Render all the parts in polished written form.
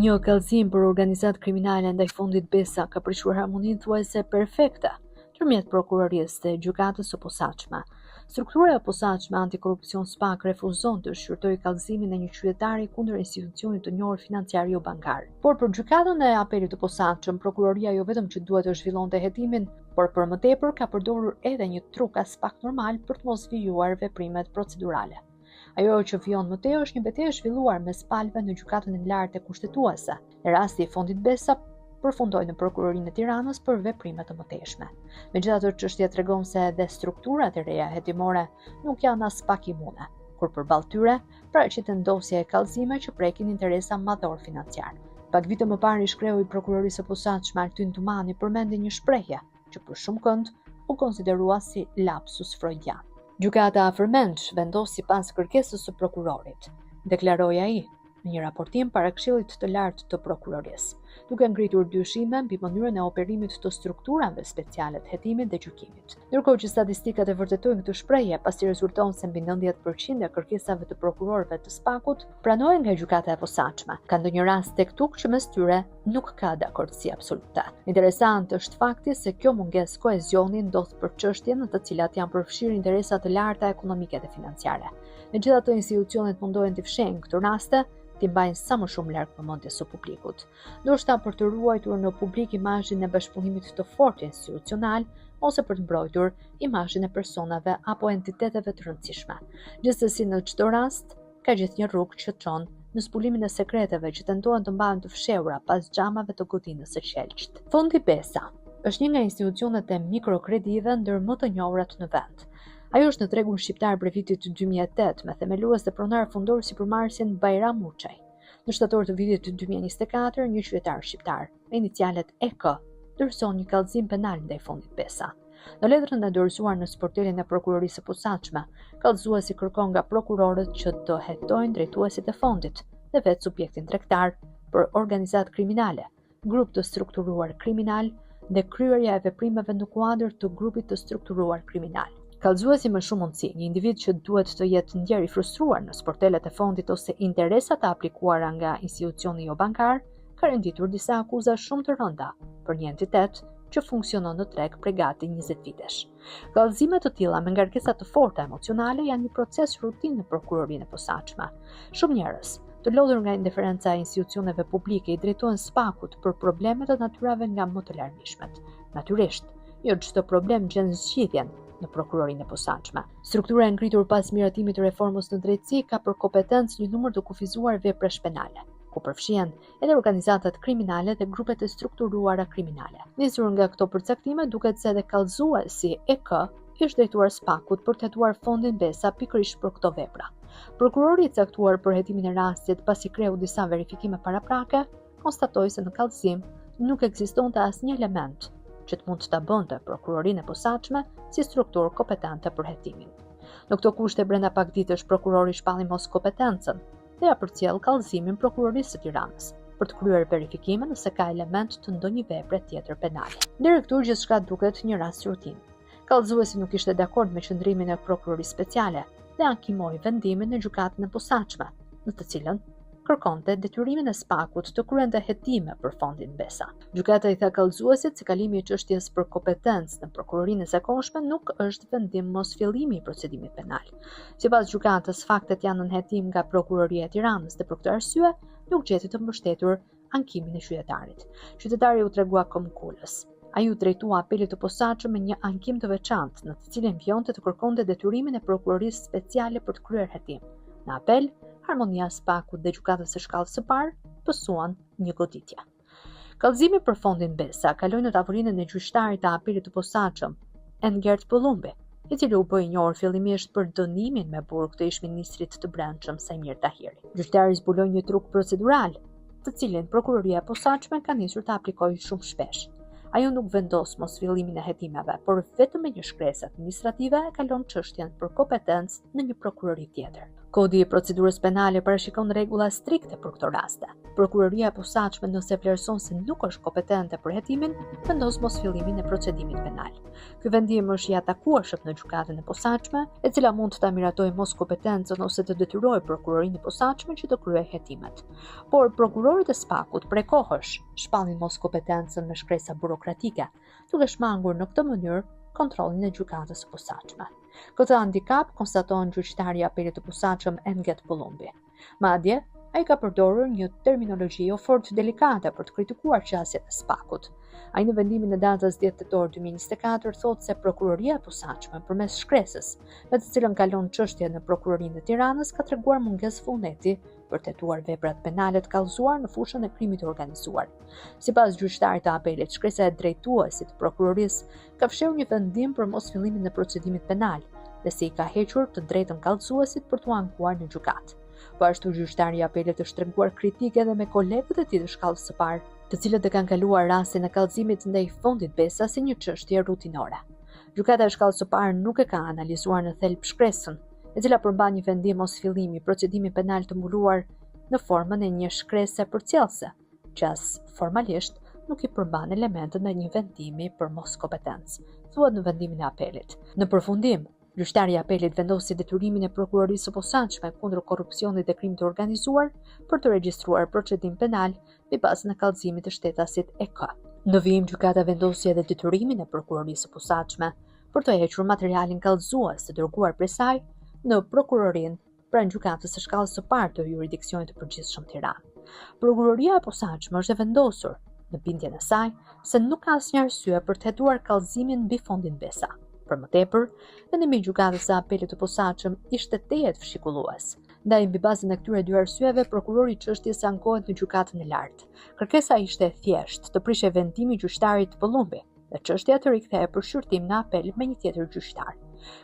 Një kallëzim për organizatë kriminale ndaj fondit Besa ka prishuar harmoninë thuajse perfekte ndërmjet prokurorisë dhe gjykatës së posaçme. Struktura e posaçme antikorrupsion SPAK refuzon të shqyrtojë kallëzimin e një qytetari kundër institucionit të njohur financiar jo bankar. Por për gjykatën e apelit të posaçëm, prokuroria jo vetëm që duhet të zhvillonte hetimin, por për më tepër ka përdorur edhe një truk as pak normal për të mos vijuar veprimet procedurale. Ajo që vijon më tej është një betejë e zhvilluar mes palëve në gjykatën e lartë e kushtetuese. Në rasti i fondit Besa përfundoi në prokurorinë e Tiranës për veprime të mëtejshme. Megjithatë, çështja tregon se edhe strukturat e reja hetimore nuk janë as pak imune, kur përballë tyre paraqiten dosje e kallëzime që prekin interesa madhor financiar. Pak vite më parë i shkreu i prokurorisë së posaçme Artyn Tumani përmendi një shprehje që për shumë kënd u konsiderua si lapsus freudian. Gjykata afërmend vendos sipas kërkesës së prokurorit, deklaroi ai në një raportim para Këshillit të Lartë të Prokurorisë, duke ngritur dyshime mbi mënyrën e operimit të strukturave speciale të hetimit dhe gjykimit. Ndërkohë që statistikat e vërtetojnë këtë shprehje, pasi rezulton se mbi 90% e kërkesave të prokurorëve të SPAK-ut pranohen nga gjykata e posaçme. Ka ndonjë rast tek tuk që mes tyre nuk ka dakordsi absolute. Interesant është fakti se kjo mungesë kohezioni ndodh për çështje në të cilat janë përfshirë interesa të larta ekonomike dhe financiare. Megjithatë, institucionet mundohen të fshehin këto raste, t'i mbajnë sa më shumë larg vëmendjes së publikut, ndoshta për të ruajtur në publik imazhin e bashkëpunimit të fortë institucional ose për të mbrojtur imazhin e personave apo entiteteve të rëndësishme. Gjithsesi, në çdo rast, ka gjithë një rrugë që çon në zbulimin e sekreteve që tentohen të mbahen të fshehura pas xhamave të godinës së qelçt. Fondi Besa është një nga institucionet e mikrokredive ndër më të njohurat në vend. Ajo është në tregun shqiptar për vitit 2008 me themelues dhe pronar fundor sipërmarrësin Bajram Uçaj. Në shtator të vitit 2024, një qytetar shqiptar me inicialet EK dorëson një kallëzim penal ndaj fondit Besa. Në letrën e dorëzuar në sportelin e prokurorisë së posaçme, kallëzuesi kërkon nga prokurorët që të hetojnë drejtuesit e fondit dhe vetë subjektin tregtar për organizatë kriminale, grup të strukturuar kriminal dhe kryerja e veprimeve në kuadër të grupit të strukturuar kriminal. Kallëzuesi më shumë mundësi, një individ që duhet të jetë ndjer i frustruar në sportelet e fondit ose interesat të aplikuara nga institucioni jo bankar, ka renditur disa akuza shumë të rënda për një entitet që funksionon në treg prej gati 20 vitesh. Kallëzime të tilla me ngarkesa të forta emocionale janë një proces rutinë në prokurorinë e posaçme. Shumë njerëz, të lodhur nga indiferenca e institucioneve publike, i drejtohen SPAK-ut për probleme të natyrave nga më të larmishmet. Natyrisht, jo çdo problem gjen zgjidhjen në prokurorinë e posaçme. Struktura e ngritur pas miratimit të reformës në drejtësi ka për kompetencë një numër të kufizuar veprash penale, ku përfshihen edhe organizatat kriminale dhe grupet e strukturuara kriminale. Nisur nga këto përcaktime, duket se edhe kallëzuesi EK është drejtuar SPAK-ut për të hetuar fondin Besa pikërisht për këto vepra. Prokurori i caktuar për hetimin e rastit, pasi kreu disa verifikime paraprake, konstatoi se në kallëzim nuk ekzistonte asnjë element që të mund të bënte prokurorinë e posaçme si strukturë kompetente për hetimin. Në këto kushte, brenda pak ditësh prokurori shpalli mos kompetencën dhe ja përcjell kallëzimin prokurorisë së Tiranës për të kryer verifikime nëse ka element të ndonjë vepre tjetër penale. Deri këtu gjithçka duket një rast rutinë. Kallëzuesi nuk ishte dakord me qëndrimin e prokurorisë speciale dhe ankimoi vendimin në gjykatën e posaçme, në të cilën kërkonte detyrimin e SPAK-ut të kryente hetime për fondin Besa. Gjykata i tha kallëzuesit se kalimi i çështjes për kompetencë në prokurorinë e zakonshme nuk është vendim mos fillimi i procedimit penal. Sipas gjykatës, faktet janë në hetim nga prokuroria e Tiranës dhe për këtë arsye nuk gjeti të mbështetur ankimin e qytetarit. Qytetari u tregua komkulës. Ai u drejtua apelit të posaçëm me një ankim të veçantë, në të cilin vjonte të kërkonte detyrimin e prokurorisë speciale për të kryer hetim. Në apel, harmonia SPAK-ut dhe gjykatës së shkallës së parë pësuan një goditje. Kallëzimi për fondin Besa kaloi në tavolinën e gjyqtarit të apelit të posaçëm, Engert Pullumbi, i cili u bë i njohur fillimisht për dënimin me burg të ish-ministrit të brendshëm Sajmir Tahiri. Gjyqtari zbuloi një truk procedural, të cilin prokuroria e posaçme ka nisur të aplikojë shumë shpesh. Ajo nuk vendos mos fillimin e hetimeve, por vetëm me një shkresë administrative e kalon çështjen për kompetencë në një prokurori tjetër. Kodi i procedurës penale parashikon rregulla strikte për këto raste. Prokuroria e posaçme, nëse vlerëson se nuk është kompetente për hetimin, vendos mos fillimin e procedimit penal. Ky vendim është i atakueshëm në gjykatën e posaçme, e cila mund të miratojë mos kompetencën ose të detyrojë prokurorinë e posaçme që të kryejë hetimet. Por prokurorët e SPAK-ut prej kohësh shpallin mos kompetencën me shkresa burokratike, duke shmangur në këtë mënyrë kontrollin e gjykatës së posaçme. Këtë handikap konstaton gjyqtari i apelit të posaçëm Enget Pullumbi. Madje, ai ka përdorur një terminologji fort delikate për të kritikuar qasjet e SPAK-ut. Ai në vendimin e datës 10 tetor 2024 thotë se prokuroria e posaçme përmes shkresës, me të cilën kalon çështja në prokurorinë e Tiranës, ka treguar mungesë vullneti për të hetuar veprat penale të kallëzuar në fushën e krimit të organizuar. Sipas gjyqtarit të apelit, shkresa e drejtuesit të prokurorisë ka fshehur një vendim për mos fillimin e procedimit penal, dhe se i ka hequr të drejtën kallëzuesit për t'u ankuar në gjykatë. Po ashtu gjyqtari i apelit është treguar kritikë edhe me kolegët e tij të shkallës së parë, të cilët e kanë kaluar rastin e kallëzimit ndaj Fondit Besa si një çështje rutinore. Gjykata e shkallës së parë nuk e ka analizuar në thelb shkresën, e cila përmban një vendim mos fillimi procedimi penal të mbuluar në formën e një shkrese përcjellëse, që as formalisht nuk i përmban elementët e një vendimi për mos kompetencë, thuhet në vendimin e apelit. Në përfundim, gjyqtari i apelit vendosi detyrimin e prokurorisë së posaçme kundër korrupsionit dhe krimit të organizuar për të regjistruar procedim penal mbi bazën e kallëzimit të shtetasit EK. Në vijim, gjykata vendosi edhe detyrimin e prokurorisë së posaçme për të hequr materialin kallëzues të dërguar prej saj në prokurorinë pranë gjykatës së shkallës së parë të jurisdiksionit të përgjithshëm Tiranë. Prokuroria e posaçme është e vendosur në bindjen e saj se nuk ka asnjë arsye për të hetuar kallëzimin mbi Fondin Besa. Për më tepër, vendimi i gjykatës së apelit të posaçëm ishte tejet fshikullues. Ndaj mbi bazën e këtyre dy arsyeve, prokurori i çështjes ankohet në gjykatën e lartë. Kërkesa ishte e thjeshtë të prishej vendimi i gjyqtarit Pullumbi dhe çështja të rikthehej për shqyrtim në apel me një tjetër gjyqtar.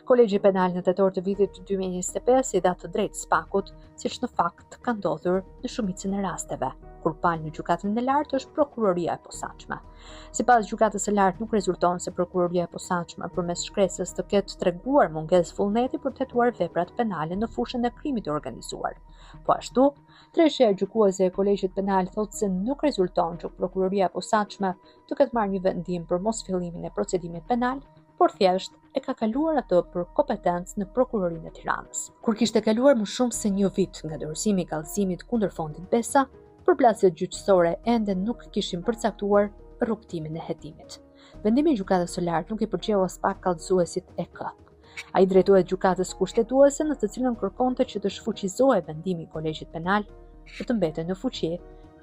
Kolegji penal në tetor të vitit 2025 i dha të drejtë SPAK-ut, siç në fakt ka ndodhur në shumicën e rasteve, kur palë në gjykatën e lartë është prokuroria e posaçme. Sipas gjykatës së lartë, nuk rezulton se prokuroria e posaçme përmes shkresës të ketë treguar mungesë vullneti për të hetuar veprat penale në fushën e krimit të organizuar. Po ashtu, treshja e gjykuese e kolegjit penal thotë se nuk rezulton që prokuroria e posaçme të ketë marrë një vendim për mos fillimin e procedimit penal, por thjesht e ka kaluar atë për kompetencë në prokurorinë e Tiranës. Kur kishte kaluar më shumë se një vit nga dorëzimi i kallëzimit kundër Fondit Besa, përplasjet gjyqësore ende nuk kishin përcaktuar rrugtimin e hetimit. Vendimi i gjykatës së lartë nuk i përgjeu as pak kallëzuesit EK. Ai drejtohet gjykatës kushtetuese në të cilën kërkonte që të shfuqizohej vendimi i kolegjit penal dhe të mbetej në fuqi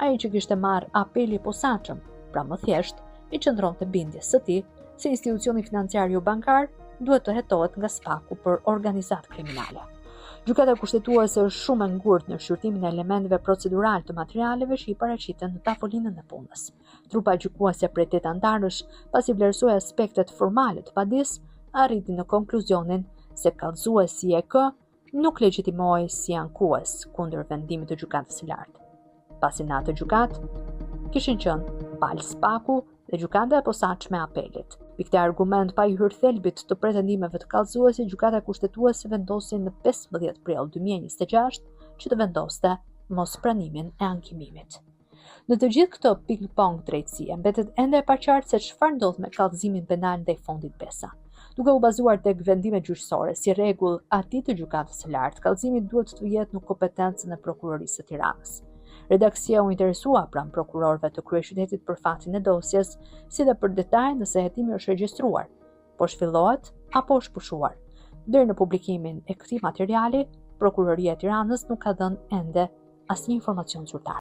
ai që kishte marrë apeli i posaçëm, pra më thjesht i qëndronte bindjes së tij se institucioni financiar jo bankar duhet të hetohet nga SPAK-u për organizatë kriminale. Gjykata kushtetuese është shumë e ngurtë në shqyrtimin e elementeve procedurale të materialeve që i paraqiten në tavolinën e punës. Trupa gjykuese prej 8 antarësh, pasi vlerësoi aspektet formale të padisë, arriti në konkluzionin se kallëzuesi i EK nuk legjitimohej si ankues kundër vendimit të gjykatës së lartë. Pasi në atë gjykatë kishin qenë palë SPAK-u dhe gjykata e posaçme e apelit. Me këtë argument pa i hyrë thelbit të pretendimeve të kallëzuesit, gjykata kushtetuese vendosi në 15 prill 2026 që të vendoste mos pranimin e ankimimit. Në të gjithë këto ping-pong drejtësie, mbetet ende e paqartë se çfarë ndodh me kallëzimin penal ndaj Fondit Besa. Duke u bazuar tek vendimet gjyqësore si rregull aty të gjykatës së lartë, kallëzimi duhet të jetë në kompetencën e prokurorisë së Tiranës. Redaksia u interesua pranë prokurorëve të kryeqytetit për fatin e dosjes, si dhe për detaj nëse hetimi është regjistruar, po zhvillohet apo është pushuar. Deri në publikimin e këtij materiali, Prokuroria e Tiranës nuk ka dhënë ende asnjë informacion zyrtar.